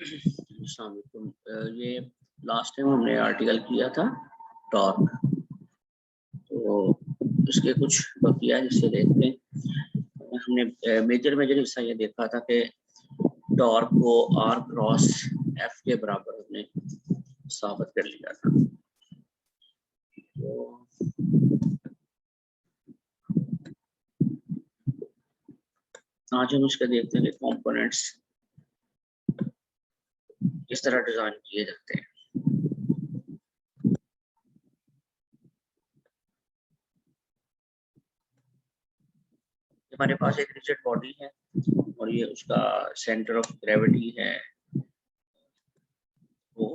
अस्सलाम वालेकुम। ये लास्ट टाइम हमने आर्टिकल किया था टॉर्क, तो इसके कुछ बकिया हिस्से देखते हैं। हमने मेजर हिस्सा ये देखा था कि टॉर्क को आर क्रॉस एफ के बराबर हमने साबित कर लिया था। तो आज हम इसका देखते हैं कि कंपोनेंट्स किस तरह डिजाइन किए जाते हैं। हमारे पास एक रिजिड बॉडी है और ये उसका सेंटर ऑफ ग्रेविटी है वो,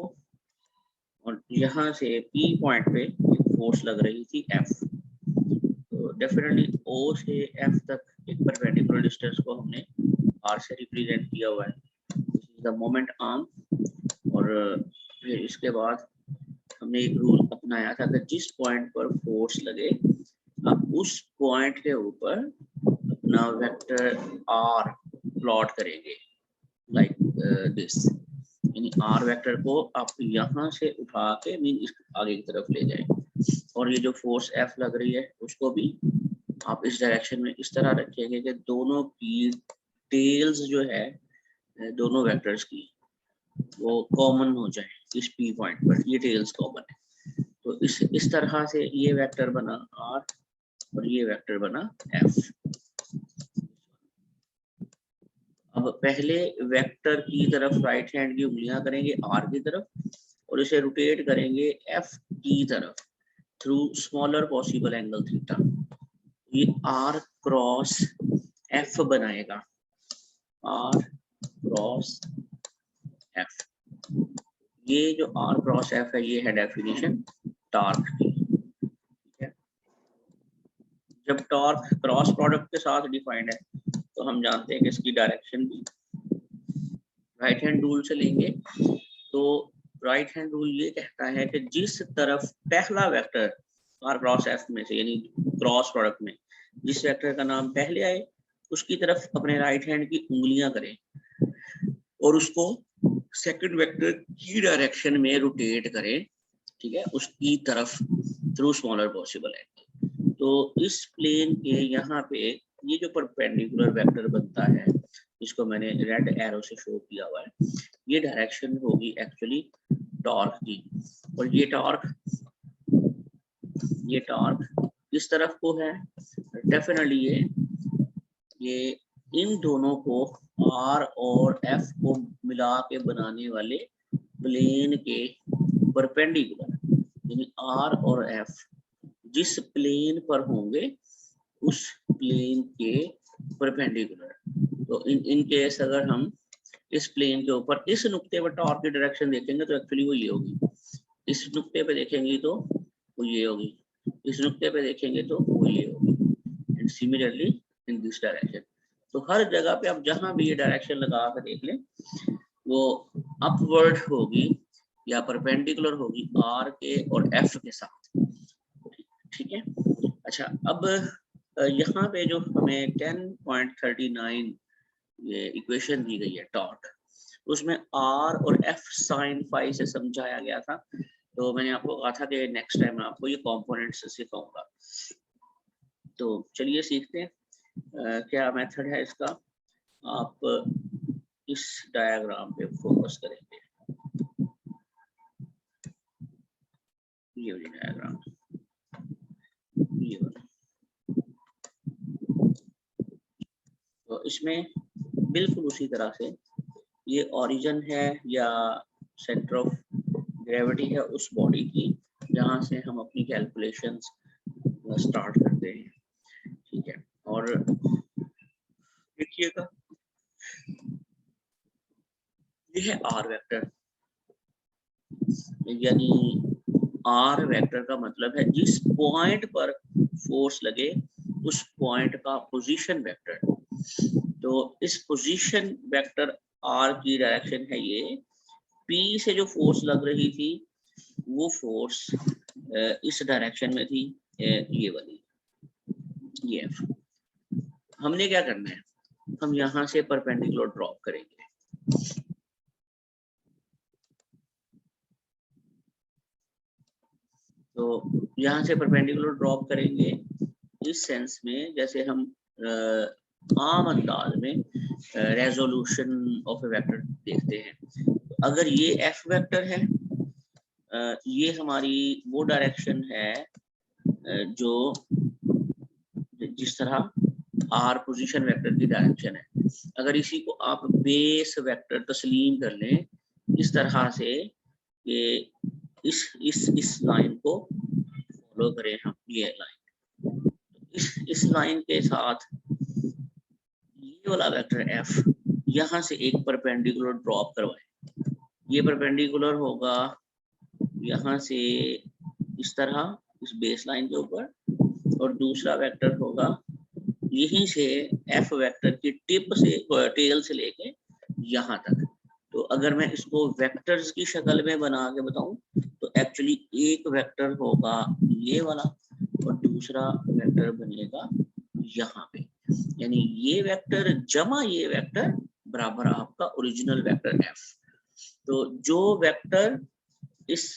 और यहाँ से पी पॉइंट पे एक फोर्स लग रही थी एफ। तो डेफिनेटली ओ से एफ तक एक परपेंडिकुलर डिस्टेंस को हमने आर से रिप्रेजेंट किया हुआ है, this is the moment arm. और फिर इसके बाद हमने एक रूल अपनाया था कि जिस पॉइंट पर फोर्स लगे आप उस पॉइंट के ऊपर अपना वेक्टर आर प्लॉट करेंगे लाइक दिस, यानी आर वेक्टर को आप यहाँ से उठा के मीन इस आगे की तरफ ले जाएं। और ये जो फोर्स एफ लग रही है उसको भी आप इस डायरेक्शन में इस तरह रखेंगे कि दोनों की टेल्स जो है दोनों वेक्टर्स की वो कॉमन हो जाए इस पी पॉइंट पर, ये टेल्स कॉमन है। तो इस तरह से ये वेक्टर बना आर और ये वेक्टर बना एफ। अब पहले वेक्टर की तरफ राइट हैंड की उंगलियां करेंगे आर की तरफ और इसे रोटेट करेंगे एफ की तरफ through smaller possible angle theta. ये आर क्रॉस एफ बनाएगा, आर क्रॉस एफ। ये जो आर क्रॉस एफ है ये है डेफिनेशन टॉर्क की। ठीक है, जब टॉर्क क्रॉस प्रोडक्ट के साथ डिफाइंड है तो हम जानते हैं कि इसकी डायरेक्शन भी राइट हैंड रूल से लेंगे। तो राइट हैंड रूल ये कहता है कि जिस तरफ पहला वेक्टर आर क्रॉस एफ में से यानी क्रॉस प्रोडक्ट में जिस वेक्टर का नाम पहले आए उसकी तरफ अपने राइट हैंड की उंगलियां करें और उसको सेकंड वेक्टर की डायरेक्शन में रोटेट करें, ठीक है, उसकी तरफ थ्रू स्मॉलर पॉसिबल एंगल। तो इस प्लेन के यहाँ पे ये जो परपेंडिकुलर वेक्टर बनता है इसको मैंने रेड एरो से शो किया हुआ है, ये डायरेक्शन होगी एक्चुअली टॉर्क की। और ये टॉर्क इस तरफ को है, डेफिनेटली ये इन दोनों को आर और एफ को मिला के बनाने वाले प्लेन के परपेंडिकुलर, यानी आर और एफ जिस प्लेन पर होंगे उस प्लेन के परपेंडिकुलर। तो इन केस अगर हम इस प्लेन के ऊपर इस नुक्ते पर टॉर्क की डायरेक्शन देखेंगे तो एक्चुअली वो ये होगी, इस नुक्ते पे देखेंगे तो वो ये होगी, इस नुक्ते पे देखेंगे तो वो ये होगी, and similarly in this direction. तो हर जगह पे आप जहां भी ये डायरेक्शन लगा कर देख लें वो अपवर्ड होगी या परपेंडिकुलर होगी आर के और एफ के साथ। ठीक है, अच्छा अब यहाँ पे जो हमें 10.39 ये इक्वेशन दी गई है टॉर्क, उसमें आर और एफ साइन फाई से समझाया गया था। तो मैंने आपको कहा था कि नेक्स्ट टाइम मैं आपको ये कंपोनेंट्स सिखाऊंगा। तो चलिए सीखते हैं क्या मेथड है इसका। आप इस डायग्राम पे फोकस करेंगे, ये वाली डायग्राम, ये वाली। तो इसमें बिल्कुल उसी तरह से ये ओरिजिन है या सेंटर ऑफ ग्रेविटी है उस बॉडी की जहाँ से हम अपनी कैलकुलेशंस स्टार्ट करते हैं। ठीक है, और देखिएगा ये है आर वेक्टर, यानी आर वेक्टर का मतलब है जिस पॉइंट पर फोर्स लगे उस पॉइंट का पोजीशन वेक्टर। तो इस पोजीशन वेक्टर आर की डायरेक्शन है ये, पी से जो फोर्स लग रही थी वो फोर्स इस डायरेक्शन में थी, ये वाली, ये हमने क्या करना है, हम यहाँ से परपेंडिकुलर ड्रॉप करेंगे। तो यहाँ से परपेंडिकुलर ड्रॉप करेंगे इस सेंस में, जैसे हम आम अंदाज में रेजोल्यूशन ऑफ ए वेक्टर देखते हैं। अगर ये एफ वेक्टर है, ये हमारी वो डायरेक्शन है जो जिस तरह आर पोजीशन वेक्टर की डायरेक्शन है। अगर इसी को आप बेस वेक्टर तस्लीम कर लें इस तरह से, ये इस लाइन को फॉलो करें हम, ये लाइन, इस लाइन के साथ ये वाला वेक्टर एफ यहाँ से एक परपेंडिकुलर ड्रॉप करवाएं। ये परपेंडिकुलर होगा यहाँ से इस तरह इस बेस लाइन के ऊपर, और दूसरा वेक्टर होगा यहीं से एफ वेक्टर की टिप से, टेल से लेके यहाँ तक। तो अगर मैं इसको वेक्टर्स की शक्ल में बना के बताऊं तो एक्चुअली एक वेक्टर होगा ये वाला और दूसरा वेक्टर बनेगा यहाँ पे, यानी ये वेक्टर जमा ये वेक्टर बराबर आपका ओरिजिनल वेक्टर एफ। तो जो वेक्टर इस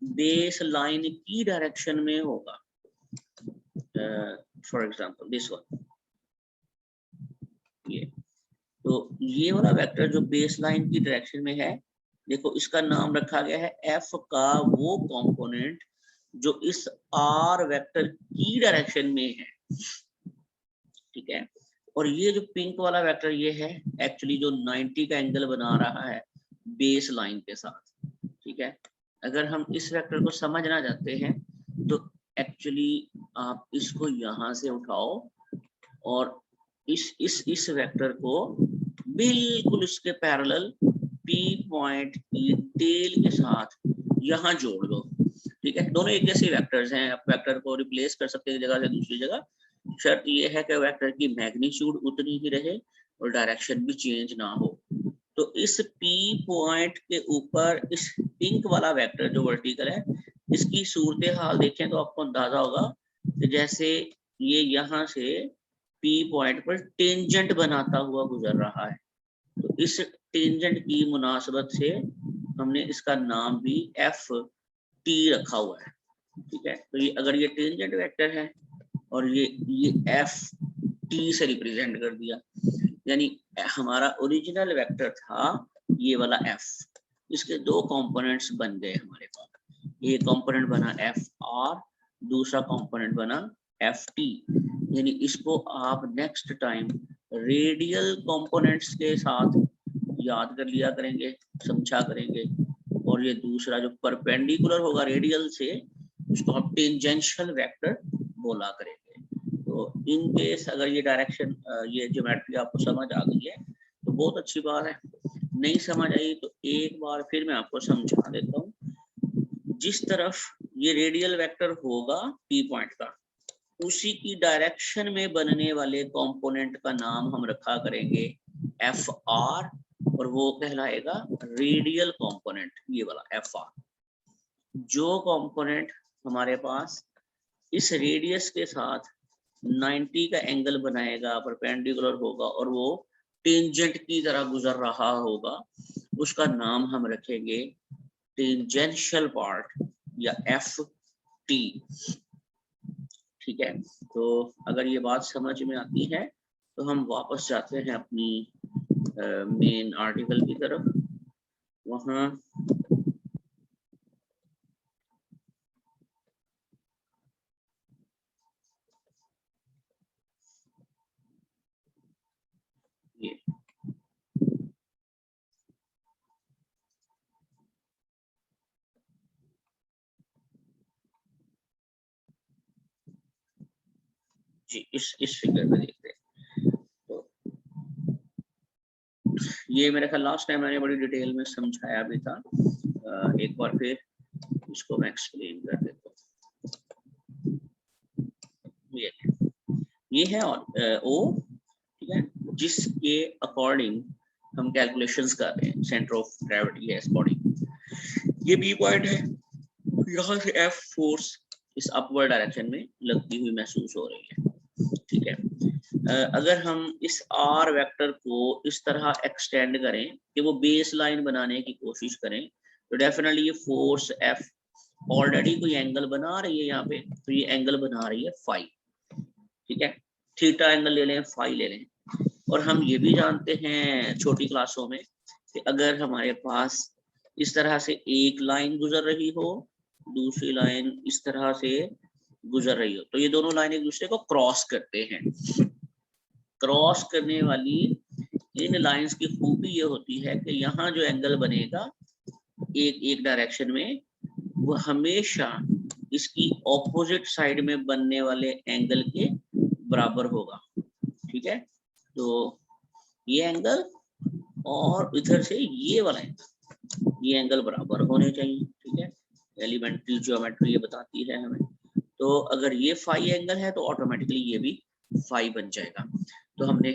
बेस लाइन की डायरेक्शन में होगा, फॉर एग्जांपल दिस वन, ये, तो ये वाला वेक्टर जो बेस लाइन की डायरेक्शन में है, देखो इसका नाम रखा गया है एफ का वो कंपोनेंट जो इस आर वेक्टर की डायरेक्शन में है, ठीक है। और ये जो पिंक वाला वेक्टर ये है एक्चुअली जो 90 का एंगल बना रहा है बेस लाइन के साथ, ठीक है। अगर हम इस वेक्टर को समझना चाहते हैं तो एक्चुअली आप इसको यहाँ से उठाओ और इस वेक्टर को बिल्कुल इसके पैरेलल पी पॉइंट की टेल के साथ यहाँ जोड़ दो, ठीक है। दोनों एक जैसे वेक्टर्स हैं, आप वेक्टर को रिप्लेस कर सकते हैं जगह से दूसरी जगह। शर्त ये है कि वेक्टर की मैग्नीट्यूड उतनी ही रहे और डायरेक्शन भी चेंज ना हो। तो इस पी पॉइंट के ऊपर इस पिंक वाला वेक्टर जो वर्टिकल है, इसकी सूरत हाल देखें तो आपको अंदाजा होगा कि जैसे ये यहाँ से पी पॉइंट पर टेंजेंट बनाता हुआ गुजर रहा है। तो इस टेंजेंट की मुनासबत से हमने इसका नाम भी एफ टी रखा हुआ है, ठीक है। तो ये अगर ये टेंजेंट वेक्टर है और ये एफ टी से रिप्रेजेंट कर दिया, यानी हमारा ओरिजिनल वेक्टर था ये वाला एफ, इसके दो कंपोनेंट्स बन गए हमारे पास। ये कंपोनेंट बना एफ आर, दूसरा कंपोनेंट बना एफ टी। यानी इसको आप नेक्स्ट टाइम रेडियल कंपोनेंट्स के साथ याद कर लिया करेंगे, समझा करेंगे। और ये दूसरा जो परपेंडिकुलर होगा रेडियल से, उसको हम टेंजेंशियल वेक्टर बोला करेंगे। तो इन केस अगर ये डायरेक्शन, ये ज्योमेट्री आपको समझ आ गई है तो बहुत अच्छी बात है। नहीं समझ आई तो एक बार फिर मैं आपको समझा देता हूँ। जिस तरफ ये रेडियल वेक्टर होगा पी पॉइंट का, उसी की डायरेक्शन में बनने वाले कंपोनेंट का नाम हम रखा करेंगे एफ आर, और वो कहलाएगा रेडियल कंपोनेंट, ये वाला एफ आर। जो कंपोनेंट हमारे पास इस रेडियस के साथ 90 का एंगल बनाएगा, परपेंडिकुलर होगा और वो टेंजेंट की तरह गुजर रहा होगा, उसका नाम हम रखेंगे टेंजेंशियल पार्ट या एफ टी, ठीक है। तो अगर ये बात समझ में आती है तो हम वापस जाते हैं अपनी मेन आर्टिकल की तरफ। वहाँ जी इस फिगर में देखते हैं। तो ये मेरे ख्याल लास्ट टाइम मैंने बड़ी डिटेल में समझाया भी था, एक बार फिर इसको मैं एक्सप्लेन कर देता हूँ। ये है ओ, ठीक है, जिसके अकॉर्डिंग हम कैलकुलेशंस कर रहे हैं सेंटर ऑफ ग्रेविटी है इस बॉडी। ये बी पॉइंट है, यहाँ से एफ फोर्स इस अपवर्ड डायरेक्शन में लगती हुई महसूस हो रही है, ठीक है। अगर हम इस आर वेक्टर को इस तरह एक्सटेंड करें कि वो बेस लाइन बनाने की कोशिश करें तो डेफिनेटली ये फोर्स एफ ऑलरेडी कोई एंगल बना रही है यहाँ पे, तो ये एंगल बना रही है फाई, ठीक है, थीटा एंगल ले लें, फाई ले लें। और हम ये भी जानते हैं छोटी क्लासों में कि अगर हमारे पास इस तरह से एक लाइन गुजर रही हो, दूसरी लाइन इस तरह से गुजर रही हो, तो ये दोनों लाइन एक दूसरे को क्रॉस करते हैं। क्रॉस करने वाली इन लाइंस की खूबी ये होती है कि यहाँ जो एंगल बनेगा एक डायरेक्शन में, वो हमेशा इसकी ऑपोजिट साइड में बनने वाले एंगल के बराबर होगा, ठीक है। तो ये एंगल और इधर से ये वाला एंगल, ये एंगल बराबर होने चाहिए, ठीक है। एलिमेंट्री ज्योमेट्री ये बताती है हमें। तो अगर ये फाई एंगल है तो ऑटोमेटिकली ये भी फाई बन जाएगा। तो हमने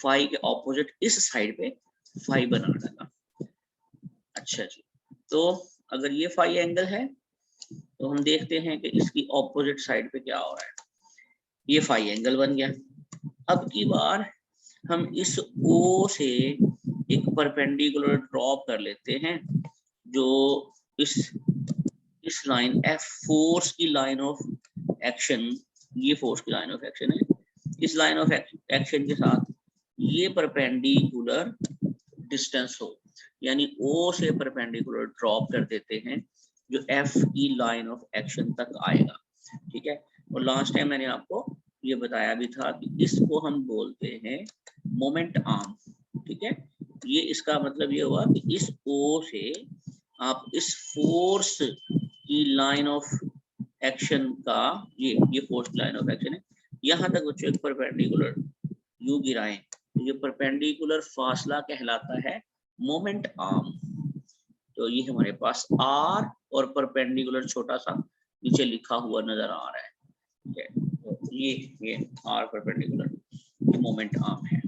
फाई के ऑपोजिट इस साइड पे फाई बना डाला। अच्छा जी, तो अगर ये फाई एंगल है तो हम देखते हैं कि इसकी ऑपोजिट साइड पे क्या हो रहा है। ये फाई एंगल बन गया। अब की बार हम इस O से एक परपेंडिकुलर ड्रॉप कर लेते हैं, जो इस लाइन F, फोर्स की लाइन ऑफ एक्शन, ये फोर्स की लाइन ऑफ एक्शन है, इस लाइन ऑफ एक्शन के साथ ये परपेंडिकुलर डिस्टेंस हो, यानी O से परपेंडिकुलर ड्रॉप कर देते हैं जो F की लाइन ऑफ एक्शन तक आएगा, ठीक है। और लास्ट टाइम मैंने आपको ये बताया भी था कि इसको हम बोलते हैं मोमेंट आर्म, ठीक है। ये इसका मतलब ये हुआ कि इस O से आप इस फोर्स की लाइन ऑफ एक्शन का, ये फोर्स लाइन ऑफ एक्शन है, यहाँ तक बच्चों एक परपेंडिकुलर यू गिराएं, तो ये परपेंडिकुलर फासला कहलाता है मोमेंट आर्म। तो ये हमारे पास R और परपेंडिकुलर छोटा सा नीचे लिखा हुआ नजर आ रहा है, ठीक है। तो ये R परपेंडिकुलर मोमेंट आर्म है।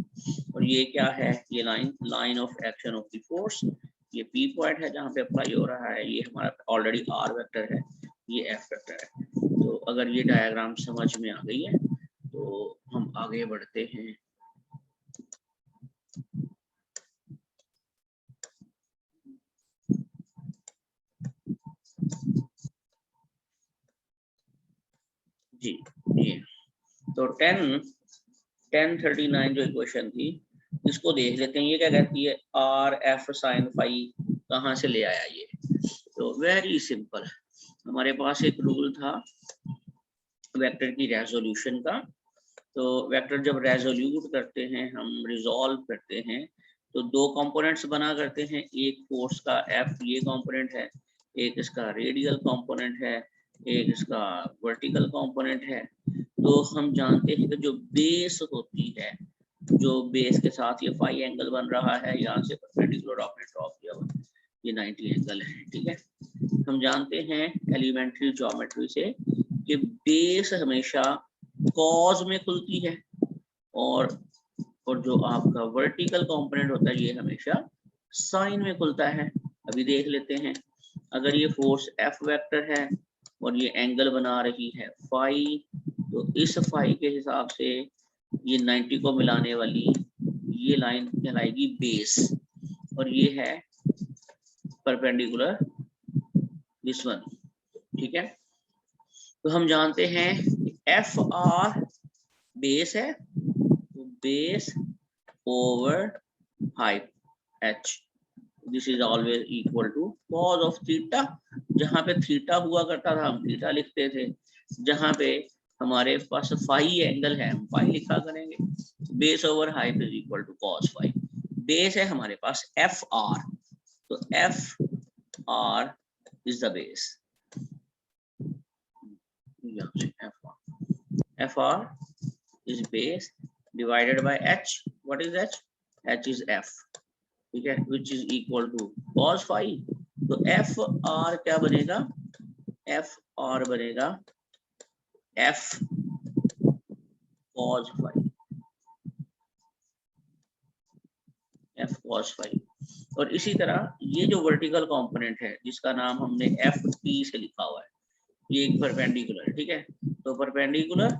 और ये क्या है, ये line of action of the force, ये P पॉइंट है जहाँ पे अप्लाई हो रहा है, ये हमारा ऑलरेडी R वेक्टर है, ये F वेक्टर है। तो अगर ये डायग्राम समझ में आ गई है तो हम आगे बढ़ते हैं। जी, ये तो 1039 जो इक्वेशन थी इसको देख लेते हैं। ये क्या कहती है, R F sin फाई कहाँ से ले आया ये। तो वेरी सिंपल, हमारे पास एक रूल था वेक्टर की रेजोल्यूशन का। तो वेक्टर जब रेजोल्यूट करते हैं, हम रिजॉल्व करते हैं, तो दो कंपोनेंट्स बना करते हैं, एक फोर्स का F ये कंपोनेंट है, एक इसका रेडियल कंपोनेंट है, एक इसका वर्टिकल कंपोनेंट है। तो हम जानते हैं कि जो बेस होती है, जो बेस के साथ ये फाई एंगल बन रहा है, यहाँ से परपेंडिकुलर आपने ड्रॉ किया हुआ, ये 90 एंगल है, ठीक है। हम जानते हैं एलिमेंट्री ज्योमेट्री से कि बेस हमेशा कॉज में खुलती है, और जो आपका वर्टिकल कंपोनेंट होता है ये हमेशा साइन में खुलता है। अभी देख लेते हैं, अगर ये फोर्स F वेक्टर है और ये एंगल बना रही है फाई, तो इस फाई के हिसाब से ये 90 को मिलाने वाली ये लाइन कहलाएगी बेस, और ये है परपेंडिकुलर दिस वन, ठीक है। तो हम जानते हैं एफ आर बेस है, तो base over height h, this is always equal to cos of theta. जहां पे थीटा हुआ करता था हम थीटा लिखते थे, जहां पे हमारे पास फाई एंगल है हम फाई लिखा करेंगे। Base over height is equal to cos phi. Base है हमारे पास एफ आर, तो f r is the base, f r is base divided by h. What is h? h is f, ठीक है, which is equal to cos phi। तो f r क्या बनेगा, f r बनेगा f cos phi, f cos phi। और इसी तरह ये जो वर्टिकल कंपोनेंट है जिसका नाम हमने एफ टी से लिखा हुआ है, ये एक परपेंडिकुलर, ठीक है। तो परपेंडिकुलर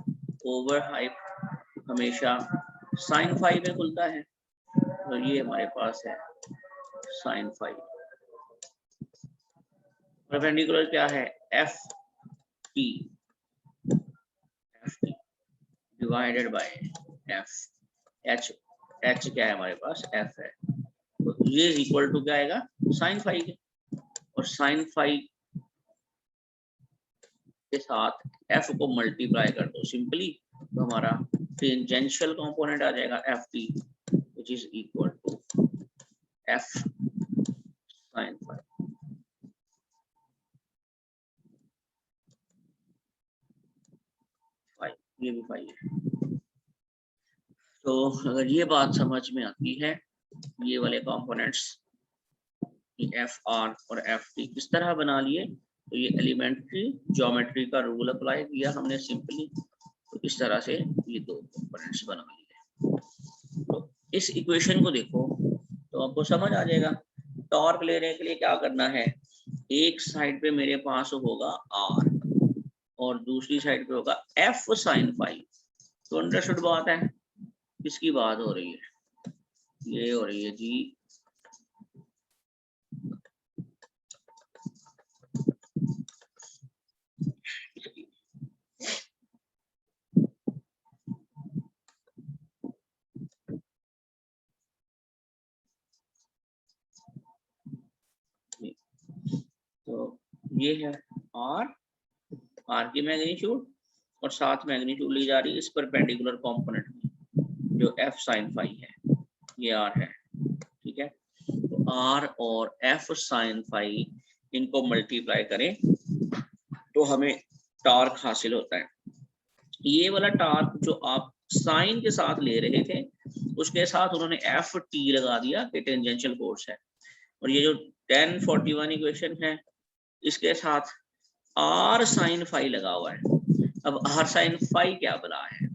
ओवर हाइट हमेशा साइन फाई में खुलता है, तो ये हमारे पास है साइन फाई। परपेंडिकुलर क्या है, F T divided by F H क्या है हमारे पास एफ है, तो ये इक्वल टू क्या आएगा साइन फाई के, और साइन फाई के साथ एफ को मल्टीप्लाई कर दो सिंपली, तो हमारा टेंजेंशियल कंपोनेंट आ जाएगा f t which is equal to f sine phi. ये भी फाई है। तो अगर ये बात समझ में आती है, ये वाले कंपोनेंट्स एफ आर और एफ टी किस तरह बना लिए, तो ये एलिमेंट्री ज्योमेट्री का रूल अप्लाई किया हमने सिंपली, तो इस तरह से ये दो कंपोनेंट्स बना लिए। तो इस इक्वेशन को देखो तो आपको समझ आ जाएगा। टॉर्क लेने के लिए क्या करना है, एक साइड पे मेरे पास होगा आर और दूसरी साइड पे होगा एफ साइन फाई। तो अंडरस्टूड बात है, किसकी बात हो रही है, ये हो रही है जी तो ये है आर की मैग्नीट्यूड और साथ मैग्नीट्यूड ली जा रही है इस परपेंडिकुलर कंपोनेंट में जो एफ साइन फाई है, ये आर है, ठीक है। तो आर और एफ साइन फाई इनको मल्टीप्लाई करें तो हमें टार्क हासिल होता है। ये वाला टार्क जो आप साइन के साथ ले रहे थे उसके साथ उन्होंने एफ टी लगा दिया कि टेंजेंशियल फोर्स है, और ये जो 1041 इक्वेशन है इसके साथ आर साइन फाई लगा हुआ है। अब आर साइन फाई क्या बना है,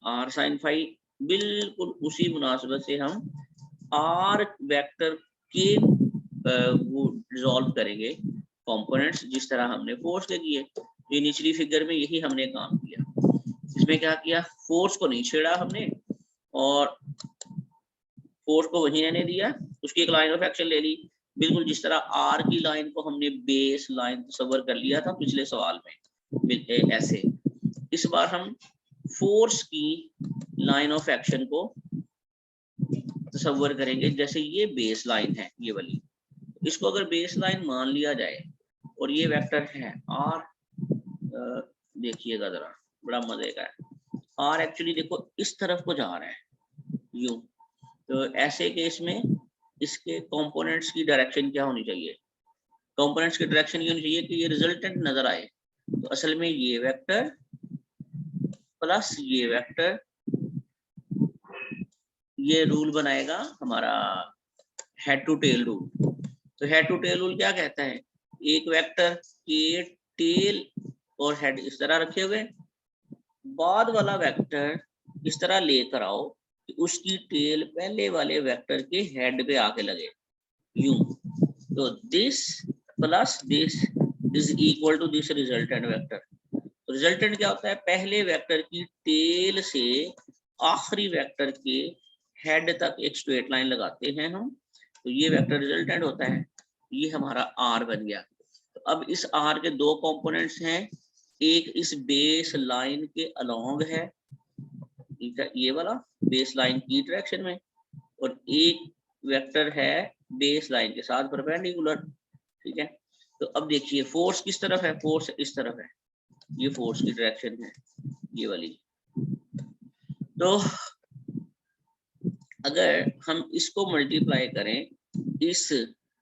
आर साइन फाई बिल्कुल उसी मुनासिबत से हम आर वेक्टर के वो रिजॉल्व करेंगे कंपोनेंट्स जिस तरह हमने फोर्स के किए। ये निचली फिगर में यही हमने काम किया। इसमें क्या किया, फोर्स को नहीं छेड़ा हमने और फोर्स को वहीं रहने दिया, उसकी एक लाइन ऑफ एक्शन ले ली, बिल्कुल जिस तरह आर की लाइन को हमने बेस लाइन तस्वर कर लिया था पिछले सवाल में ऐसे। इस बार हम फोर्स की लाइन ऑफ एक्शन को तस्वर करेंगे जैसे ये बेस लाइन है ये वाली, इसको अगर बेस लाइन मान लिया जाए और ये वेक्टर है आर, देखिएगा जरा बड़ा मजे का है, आर एक्चुअली देखो इस तरफ को जा रहा है यूं, तो ऐसे केस में इसके कंपोनेंट्स की डायरेक्शन क्या होनी चाहिए, कंपोनेंट्स की डायरेक्शन ये होनी चाहिए कि ये रिजल्टेंट नजर आए। तो असल में ये वेक्टर प्लस ये वेक्टर ये रूल बनाएगा हमारा हेड टू टेल रूल। तो हेड टू टेल रूल क्या कहता है, एक वेक्टर के टेल और हेड इस तरह रखे हुए, बाद वाला वेक्टर इस तरह लेकर आओ कि उसकी टेल पहले वाले वेक्टर के हेड पे आके लगे यूं। तो this plus this is equal to this resultant vector. तो रिजल्टेंट क्या होता है, पहले वेक्टर की टेल से आखिरी वेक्टर के हेड तक एक स्ट्रेट लाइन लगाते हैं हम, तो ये वेक्टर रिजल्टेंट होता है। ये हमारा आर बन गया। तो अब इस आर के दो कंपोनेंट्स हैं, एक इस बेस लाइन के अलोंग है, ये वाला बेस लाइन की डायरेक्शन में, और एक वेक्टर है बेस लाइन के साथ परपेंडिकुलर, ठीक है। तो अब देखिए फोर्स किस तरफ है, फोर्स इस तरफ है, ये फोर्स की डायरेक्शन है ये वाली। तो अगर हम इसको मल्टीप्लाई करें इस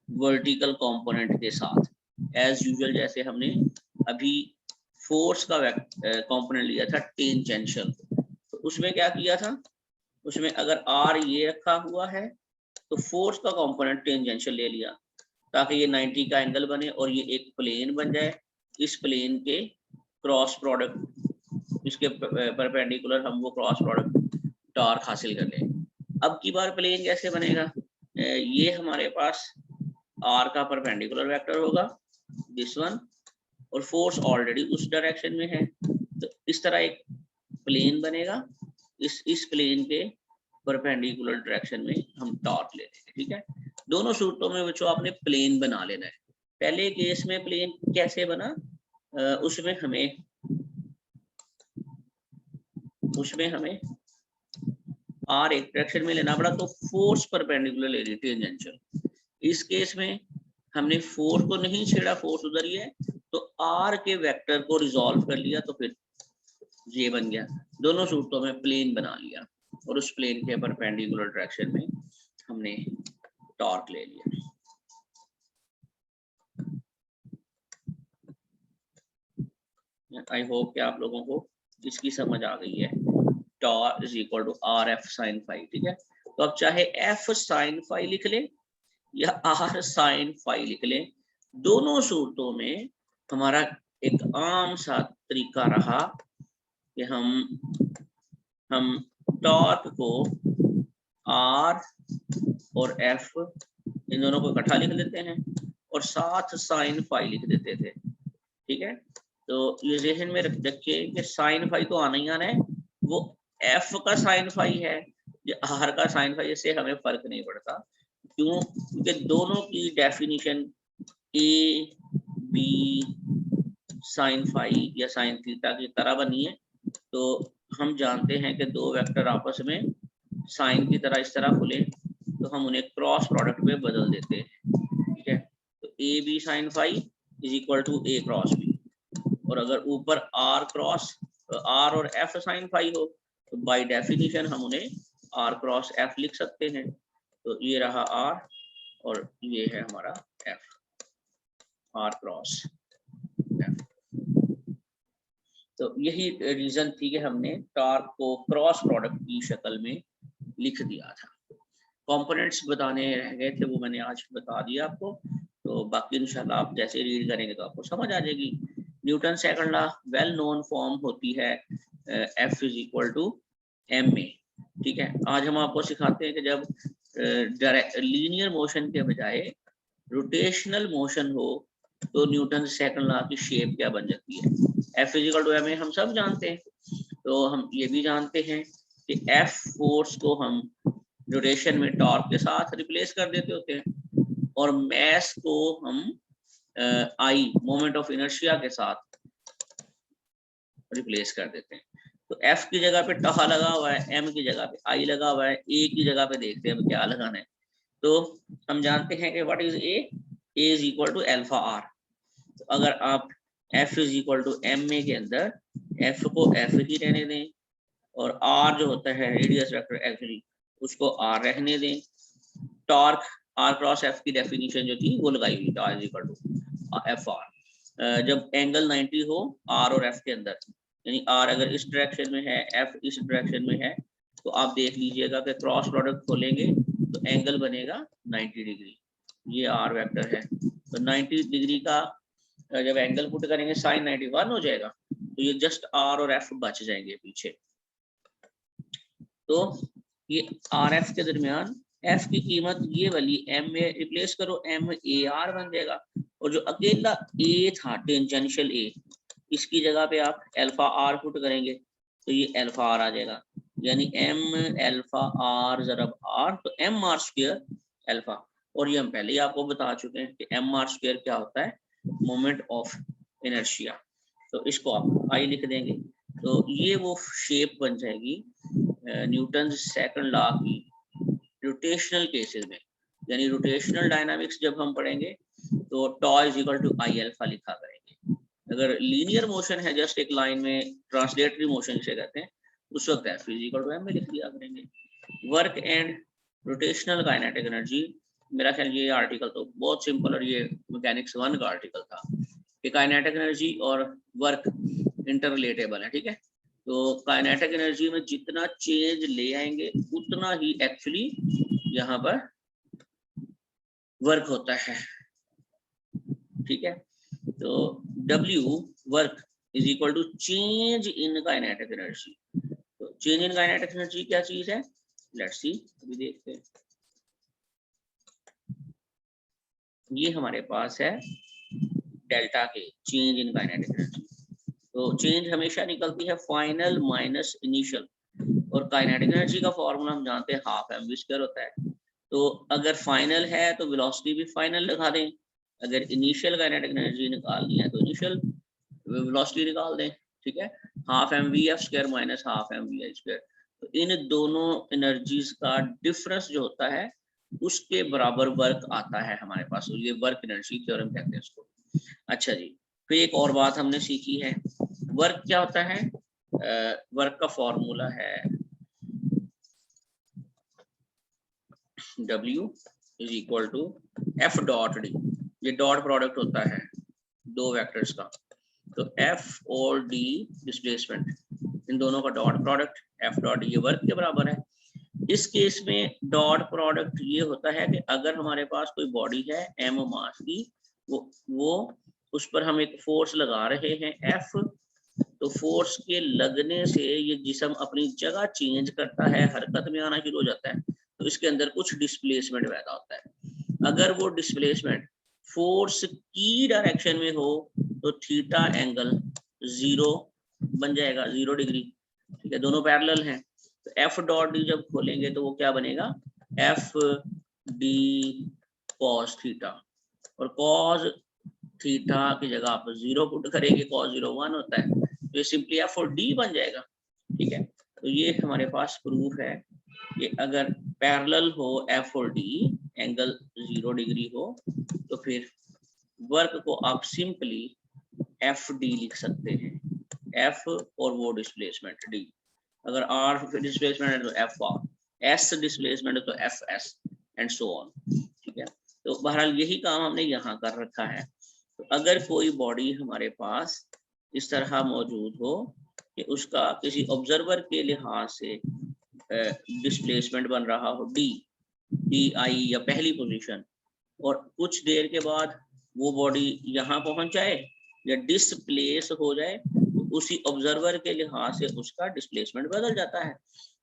वर्टिकल कंपोनेंट के साथ एज यूजुअल, जैसे हमने अभी फोर्स का कंपोनेंट लिया था टेंजेंशियल, तो उसमें क्या किया था, उसमें अगर आर ये रखा हुआ है तो फोर्स का कंपोनेंट टेंजेंशियल ले लिया ताकि ये 90 का एंगल बने और ये एक प्लेन बन जाए। इस प्लेन के क्रॉस प्रोडक्ट इसके परपेंडिकुलर हम वो क्रॉस प्रोडक्ट टॉर्क हासिल कर लें। अब की बार प्लेन कैसे बनेगा, ये हमारे पास आर का परपेंडिकुलर वेक्टर होगा दिस वन, और फोर्स ऑलरेडी उस डायरेक्शन में है, तो इस तरह एक प्लेन बनेगा, इस प्लेन के परपेंडिकुलर डायरेक्शन में हम टॉर्क ले लेंगे, ठीक है। दोनों सूत्रों में बच्चों आपने प्लेन बना लेना है, पहले केस में प्लेन कैसे बना, उसमें हमें आर एक डायरेक्शन में लेना पड़ा, तो फोर्स परपेंडिकुलर ले रही टेंजेंशियल। इस केस में हमने फोर्स को नहीं छेड़ा, फोर्स उधर ही है, तो आर के वेक्टर को रिजॉल्व कर लिया, तो फिर ये बन गया। दोनों सूत्रों में प्लेन बना लिया और उस प्लेन के परपेंडिकुलर डायरेक्शन में हमने टॉर्क ले लिया। आई होप कि आप लोगों को इसकी समझ आ गई है। Torque is equal to r f sine phi, ठीक है। तो अब चाहे एफ साइन फाई लिख ले या आर साइन फाई लिख ले, दोनों सूत्रों में हमारा एक आम सा तरीका रहा कि हम टॉर्क को आर और एफ इन दोनों को इकट्ठा लिख लेते हैं और साथ साइन फाई लिख देते थे, ठीक है। तो ये ज़हन में रखिए कि साइन फाई तो आना ही आना है, वो एफ का साइन फाई है या आर का साइन फाई, इससे हमें फर्क नहीं पड़ता। क्यों? क्योंकि दोनों की definition a b sine phi या साइन थीटा की तरह बनी है। तो हम जानते हैं कि दो वेक्टर आपस में साइन की तरह इस तरह खुले तो हम उन्हें क्रॉस प्रोडक्ट में बदल देते हैं, ठीक है। तो a b sine phi is equal to a cross b, और अगर ऊपर आर क्रॉस आर और एफ साइन फाई हो तो बाय डेफिनेशन हम उन्हें आर क्रॉस एफ लिख सकते हैं। तो ये रहा आर और ये है हमारा एफ, आर क्रॉस एफ। तो यही रीजन थी कि हमने टॉर्क को क्रॉस प्रोडक्ट की शक्ल में लिख दिया था। कंपोनेंट्स बताने रह गए थे, वो मैंने आज बता दिया आपको। तो बाकी इंशाल्लाह आप जैसे रीड करेंगे तो आपको समझ आ जाएगी। Newton second law well known form होती है f is equal to m a, ठीक है। आज हम आपको सिखाते हैं कि जब लीनियर मोशन के बजाय रोटेशनल मोशन हो तो न्यूटन सेकंड लॉ की शेप क्या बन जाती है। F is equal to m a हम सब जानते हैं, तो हम ये भी जानते हैं कि एफ फोर्स को हम ड्यूरेशन में टॉर्क के साथ रिप्लेस कर देते होते हैं और मैस को हम आई मोमेंट ऑफ इनर्शिया के साथ रिप्लेस कर देते हैं। तो एफ की जगह पे टहा लगा हुआ है, एम की जगह पे आई लगा हुआ है, ए की जगह पे देखते हैं क्या लगाना है। तो हम जानते हैं कि what is a is equal to alpha r. तो अगर आप f is equal to m a के अंदर एफ को एफ ही रहने दें और आर जो होता है रेडियस वेक्टर एक्चुअली उसको आर रहने दें, टॉर्क आर क्रॉस एफ की डेफिनेशन जो थी वो लगाई हुई, torque is equal to f r. जब एंगल 90 हो आर और एफ के अंदर, यानी आर अगर इस डायरेक्शन में है एफ इस डायरेक्शन में है, तो आप देख लीजिएगा कि क्रॉस प्रोडक्ट खोलेंगे तो एंगल बनेगा 90 डिग्री। ये आर वेक्टर है, तो 90 डिग्री का जब एंगल पुट करेंगे साइन 91 हो जाएगा, तो ये जस्ट आर और एफ बच जाएंगे पीछे। तो ये आर एफ के दरमियान एफ की कीमत ये वाली एम में रिप्लेस करो, एम ए आर बन जाएगा, और जो अकेला ए था टेंजेंशियल ए, इसकी जगह पे आप अल्फा आर पुट करेंगे तो ये अल्फा आर आ जाएगा, यानी एम अल्फा आर ज़रब आर, तो एम आर स्क्वायर अल्फा। और ये हम पहले ही आपको बता चुके हैं कि एम आर स्क्वायर क्या होता है, मोमेंट ऑफ इनर्शिया। तो इसको आप आई लिख देंगे, तो ये वो शेप बन जाएगी न्यूटन सेकंड लॉ की रोटेशनल केसेस में। यानी रोटेशनल डायनामिक्स जब हम पढ़ेंगे तो tau is equal to I alpha लिखा करेंगे। अगर लीनियर मोशन है जस्ट एक लाइन में, ट्रांसलेटरी मोशन जिसे कहते हैं, उस वक्त f is equal to m में लिख दिया करेंगे। Work and rotational kinetic energy, मेरा ख्याल ये आर्टिकल तो बहुत सिंपल, और ये मैकेनिक्स 1 का आर्टिकल था कि काइनेटिक एनर्जी और वर्क इंटररिलेटेबल है, ठीक है। तो काइनेटिक एनर्जी में जितना चेंज ले आएंगे उतना ही एक्चुअली यहाँ पर वर्क होता है, ठीक है। तो W work is equal to change in kinetic energy. तो चेंज इन काइनेटिक एनर्जी क्या चीज है, लेट्स सी, अभी देखते हैं। ये हमारे पास है डेल्टा के चेंज इन काइनेटिक एनर्जी। तो चेंज हमेशा निकलती है फाइनल माइनस इनिशियल, और काइनेटिक एनर्जी का फॉर्मूला हम जानते हैं हाफ एम वी स्क्वायर होता है। तो अगर फाइनल है तो वेलोसिटी भी फाइनल लगा दें, अगर इनिशियल काइनेटिक एनर्जी निकालनी है तो इनिशियल वेलोसिटी निकाल दें, ठीक है, half m v f square minus half m v i square. तो इन दोनों एनर्जीज का डिफरेंस जो होता है उसके बराबर वर्क आता है हमारे पास, तो ये वर्क एनर्जी थ्योरम कहते हैं इसको। अच्छा जी, फिर एक और बात हमने सीखी है, वर्क क्या होता है, वर्क का फॉर्मूला है W is equal to F dot D। ये डॉट प्रोडक्ट होता है दो वेक्टर्स का, तो F और D डिस्प्लेसमेंट, इन दोनों का डॉट प्रोडक्ट F डॉट ये वर्क के बराबर है। इस केस में डॉट प्रोडक्ट ये होता है कि अगर हमारे पास कोई बॉडी है m मास की, वो उस पर हम एक फोर्स लगा रहे हैं F, तो फोर्स के लगने से ये जिस्म अपनी जगह चेंज करता है, हरकत में आना शुरू हो जाता है, तो इसके अंदर कुछ डिस्प्लेसमेंट पैदा होता है। अगर वो डिस्प्लेसमेंट फोर्स की डायरेक्शन में हो तो थीटा एंगल 0 बन जाएगा, 0 डिग्री, ठीक है, दोनों पैरेलल हैं। तो एफ डॉट डी जब खोलेंगे तो वो क्या बनेगा, एफ डी कॉस थीटा, और कॉस थीटा की जगह आप 0 पुट करेंगे, कॉस 0 1 होता है, तो ये सिंपली एफ और डी बन जाएगा, ठीक है। तो ये हमारे पास प्रूफ है कि अगर पैरेलल हो एफ और डी, एंगल 0 डिग्री हो, तो फिर वर्क को आप सिंपली एफ डी लिख सकते हैं, एफ और वो डिस्प्लेसमेंट डी, अगर आर डिस्प्लेसमेंट है तो एफ आर, एस डिस्प्लेसमेंट है तो F S and so on, ठीक है। तो बहरहाल यही काम हमने यहाँ कर रखा है। तो अगर कोई बॉडी हमारे पास इस तरह मौजूद हो कि उसका किसी ऑब्जर्वर के लिहाज से डिस्प्लेसमेंट बन रहा हो डी आई या पहली पोजीशन, और कुछ देर के बाद वो बॉडी यहाँ पहुंच जाए या डिस्प्लेस हो जाए, तो उसी ऑब्जर्वर के लिहाज से उसका डिस्प्लेसमेंट बदल जाता है।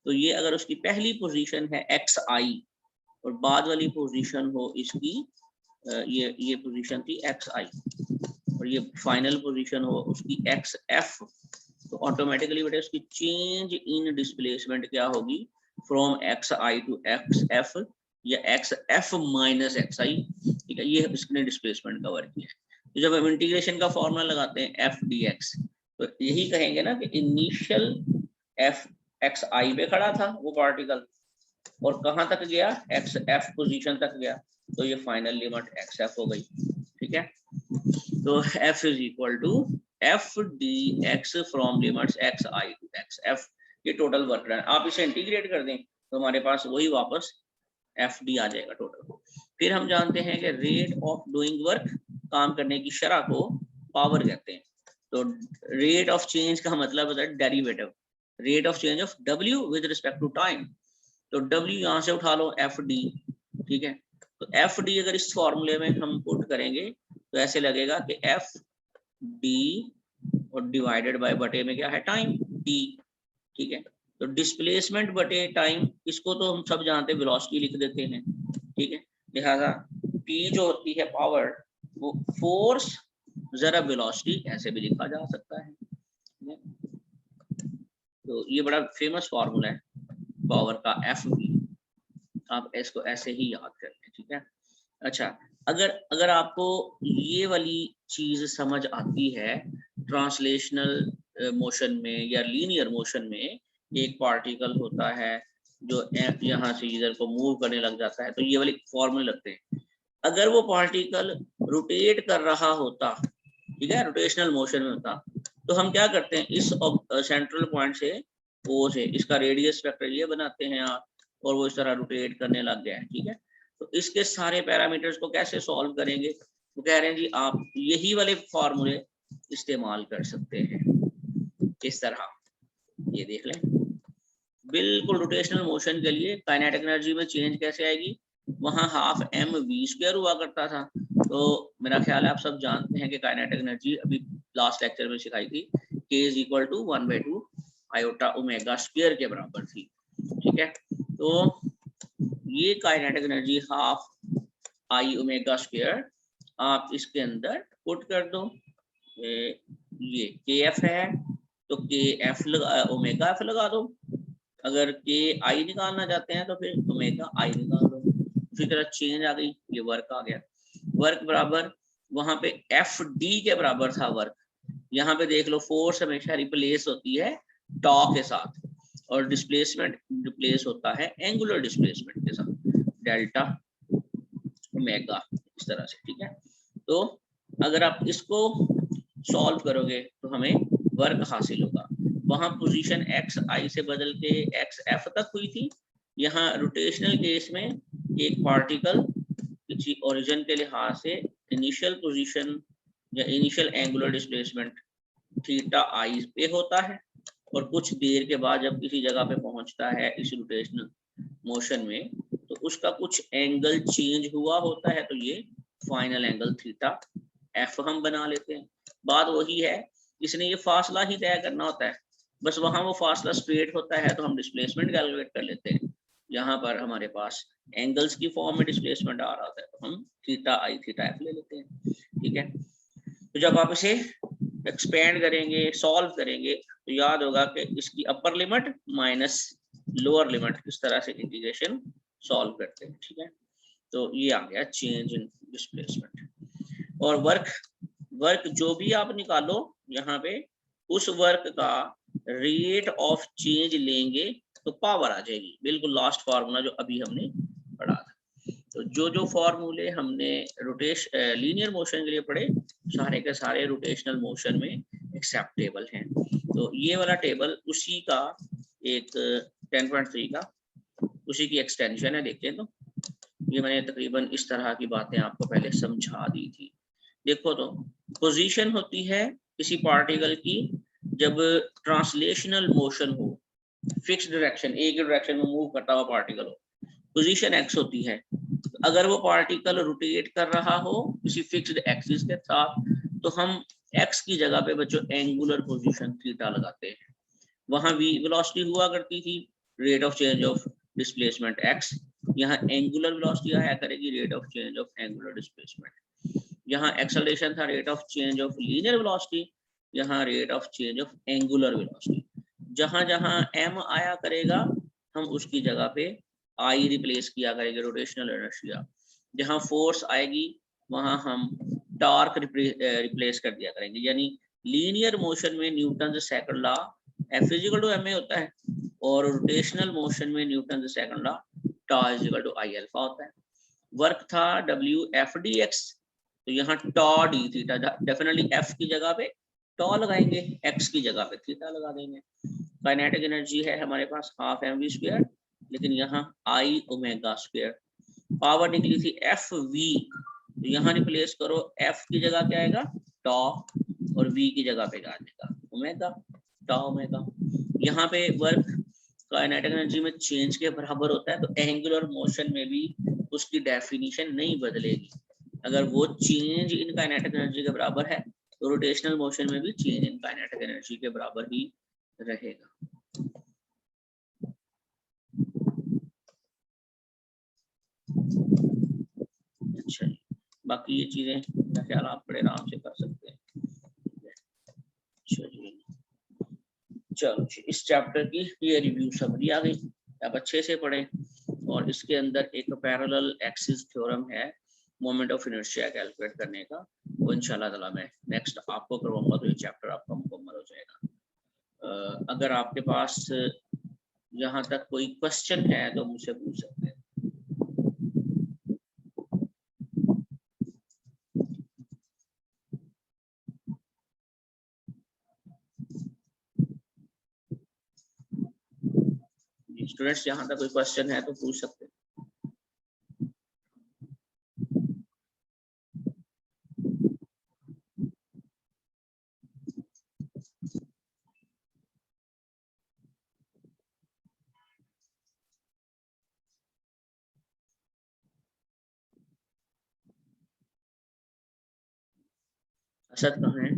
तो ये अगर उसकी पहली पोजीशन है एक्स आई और बाद वाली पोजीशन हो इसकी ये पोजीशन थी एक्स आई और ये फाइनल पोजीशन हो उसकी एक्स एफ, तो ऑटोमेटिकली बेटे उसकी चेंज इन डिस्प्लेसमेंट क्या होगी, from x i to x f या x f minus x i, ठीक है, ये इसने डिस्प्लेसमेंट कवर किया है। तो जब हम इंटीग्रेशन का फॉर्मूला लगाते हैं एफ डी एक्स, तो यही कहेंगे ना कि इनिशियल एफ एक्स आई पे खड़ा था वो पार्टिकल और कहाँ तक गया, एक्स एफ पोजीशन तक गया, तो ये फाइनल लिमिट एक्स एफ हो गई, ठीक है। तो f is equal to f d x from limits x i to x f, ये टोटल वर्क डन। आप इसे इंटीग्रेट कर दें तो हमारे पास वही वापस एफ डी आ जाएगा टोटल। फिर हम जानते हैं कि रेट ऑफ डूइंग वर्क, काम करने की शरह को पावर कहते हैं। तो रेट ऑफ चेंज का मतलब होता है derivative, rate of change of डब्ल्यू विद रिस्पेक्ट टू टाइम। तो डब्ल्यू यहाँ से उठा लो एफ डी, ठीक है। तो एफ डी अगर इस फॉर्मूले में हम पुट करेंगे तो ऐसे लगेगा कि एफ डी और डिवाइडेड बाय बटे में क्या है टाइम टी, ठीक है। तो डिस्प्लेसमेंट बटे टाइम, इसको तो हम सब जानते हैं वेलोसिटी लिख देते हैं, ठीक है। लिहाजा टी जो होती है पावर, वो फोर्स जरा वेलोसिटी ऐसे भी लिखा जा सकता है। तो ये बड़ा फेमस फॉर्मूला है पावर का एफ वी, आप इसको ऐसे ही याद कर लें, ठीक है। अच्छा, अगर आपको ये वाली चीज समझ आती है, ट्रांसलेशनल मोशन में या लीनियर मोशन में एक पार्टिकल होता है जो यहाँ से इधर को मूव करने लग जाता है, तो ये वाले फॉर्मूले लगते हैं। अगर वो पार्टिकल रोटेट कर रहा होता, ठीक है, रोटेशनल मोशन में होता, तो हम क्या करते हैं, इस सेंट्रल पॉइंट से ओ से इसका रेडियस वेक्टर ये बनाते हैं आप, और वो इस तरह रोटेट करने लग गया है, ठीक है। तो इसके सारे पैरामीटर्स को कैसे सॉल्व करेंगे, तो कह रहे हैं जी आप यही वाले फॉर्मूले इस्तेमाल कर सकते हैं। इस तरह ये देख लें, बिल्कुल रोटेशनल मोशन के लिए काइनेटिक एनर्जी में चेंज कैसे आएगी, वहां हाफ एम वी स्क्वायर हुआ करता था। तो मेरा ख्याल है आप सब जानते हैं कि काइनेटिक एनर्जी अभी लास्ट लेक्चर में सिखाई थी, K is equal to 1/2 iota omega square के बराबर थी, ठीक है। तो ये kinetic energy half I omega square आप इसके अंदर पुट कर दो, ये के एफ है तो के एफ लगा, ओमेगा एफ लगा दो, अगर के आई निकालना चाहते हैं तो फिर ओमेगा आई निकाल दो। उसी तरह चेंज आ गई, ये वर्क आ गया, वर्क बराबर वहां पे एफ डी के बराबर था वर्क। यहाँ पे देख लो फोर्स हमेशा रिप्लेस होती है टॉ के साथ, और डिस्प्लेसमेंट रिप्लेस होता है एंगुलर डिस्प्लेसमेंट के साथ, डेल्टा ओमेगा, इस तरह से। ठीक है, तो अगर आप इसको सॉल्व करोगे तो हमें वर्क हासिल होगा। वहां पोजीशन एक्स आई से बदल के एक्स एफ तक हुई थी। यहाँ रोटेशनल केस में एक पार्टिकल किसी ओरिजिन के लिहाज से इनिशियल पोजीशन या इनिशियल एंगुलर डिस्प्लेसमेंट थीटा आई पे होता है, और कुछ देर के बाद जब किसी जगह पे पहुंचता है इस रोटेशनल मोशन में, तो उसका कुछ एंगल चेंज हुआ होता है, तो ये फाइनल एंगल थीटा एफ हम बना लेते हैं। बात वही है, इसने ये फासला ही तय करना होता है, बस वहां वो फासला स्ट्रेट होता है तो हम डिस्प्लेसमेंट कैलकुलेट कर लेते हैं। यहाँ पर हमारे पास एंगल्स की फॉर्म में डिस्प्लेसमेंट आ रहा होता है, तो हम थीटा आई थीटा एफ ले लेते हैं। ठीक है, तो जब आप इसे एक्सपेंड करेंगे, सॉल्व करेंगे, तो याद होगा कि इसकी upper limit minus lower limit, इस तरह से इंटीग्रेशन सॉल्व करते हैं। ठीक है, तो ये आ गया चेंज इन डिस्प्लेसमेंट। और वर्क जो भी आप निकालो यहाँ पे, उस वर्क का रेट ऑफ चेंज लेंगे तो पावर आ जाएगी, बिल्कुल लास्ट फार्मूला जो अभी हमने पढ़ा था। तो जो फार्मूले हमने लीनियर मोशन के लिए पढ़े, सारे के सारे रोटेशनल मोशन में एक्सेप्टेबल हैं। तो ये वाला टेबल उसी का एक 10.3 का उसी की एक्सटेंशन है। देखते हैं, तो ये मैंने तकरीबन इस तरह की बातें आपको पहले समझा दी थी। देखो, तो पोजीशन होती है किसी पार्टिकल की जब ट्रांसलेशनल मोशन हो, फिक्स डायरेक्शन, एक ही डायरेक्शन में मूव करता हुआ पार्टिकल हो, पोजीशन एक्स होती है। अगर वो पार्टिकल रोटेट कर रहा हो किसी फिक्स्ड एक्सिस के साथ, तो हम एक्स की जगह पे बच्चों एंगुलर पोजीशन थीटा लगाते हैं। वहां वी वेलोसिटी हुआ करती थी, rate of change of displacement X. यहाँ एंगुलर वेलोसिटी आया करेगी, rate of change of angular displacement. यहाँ एक्सेलरेशन था rate of change of linear velocity, यहाँ rate of change of angular velocity. जहां जहां एम आया करेगा हम उसकी जगह पे आई रिप्लेस किया करेंगे, रोटेशनल इनर्शिया। जहां फोर्स आएगी वहां हम टॉर्क रिप्लेस कर दिया करेंगे। यानी लीनियर मोशन में Newton second law f equal to ma होता है, और रोटेशनल मोशन में Newton second law tau equal to I alpha होता है। वर्क था WFdx, तो यहाँ tau d theta, definitely f की जगह पे टॉ लगाएंगे, एक्स की जगह पे थीटा लगा देंगे। काइनेटिक एनर्जी है हमारे पास हाफ mv², लेकिन यहाँ आई ओमेगा स्क्वायर। पावर निकली थी FV, तो यहाँ रिप्लेस करो, एफ की जगह क्या आएगा टॉ, और वी की जगह पे क्या आएगा ओमेगा, टॉ ओमेगा। यहाँ पे वर्क काइनेटिक एनर्जी में चेंज के बराबर होता है, तो एंगुलर मोशन में भी उसकी डेफिनेशन नहीं बदलेगी। अगर वो चेंज इन काइनेटिक एनर्जी के बराबर है, तो रोटेशनल मोशन में भी चेंज इन काइनेटिक एनर्जी के बराबर ही रहेगा। अच्छा, बाकी ये चीजें मेरा ख्याल आप बड़े आराम से कर सकते हैं। चलो, इस चैप्टर की ये रिव्यू समरी आ गई, आप अच्छे से पढ़ें। और इसके अंदर एक पैरेलल एक्सिस थ्योरम है मोमेंट ऑफ इनर्शिया कैलकुलेट करने का, वो इंशाल्लाह ताला मैं नेक्स्ट आपको करवाऊंगा, तो ये चैप्टर आपका मुकम्मल हो जाएगा। अगर आपके पास यहाँ तक कोई क्वेश्चन है तो मुझसे पूछ सकते हैं। स्टूडेंट्स, यहाँ तक कोई क्वेश्चन है तो पूछ सकते हैं। असद कहाँ है?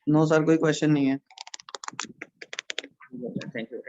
नो सर, कोई क्वेश्चन नहीं है। Thank you.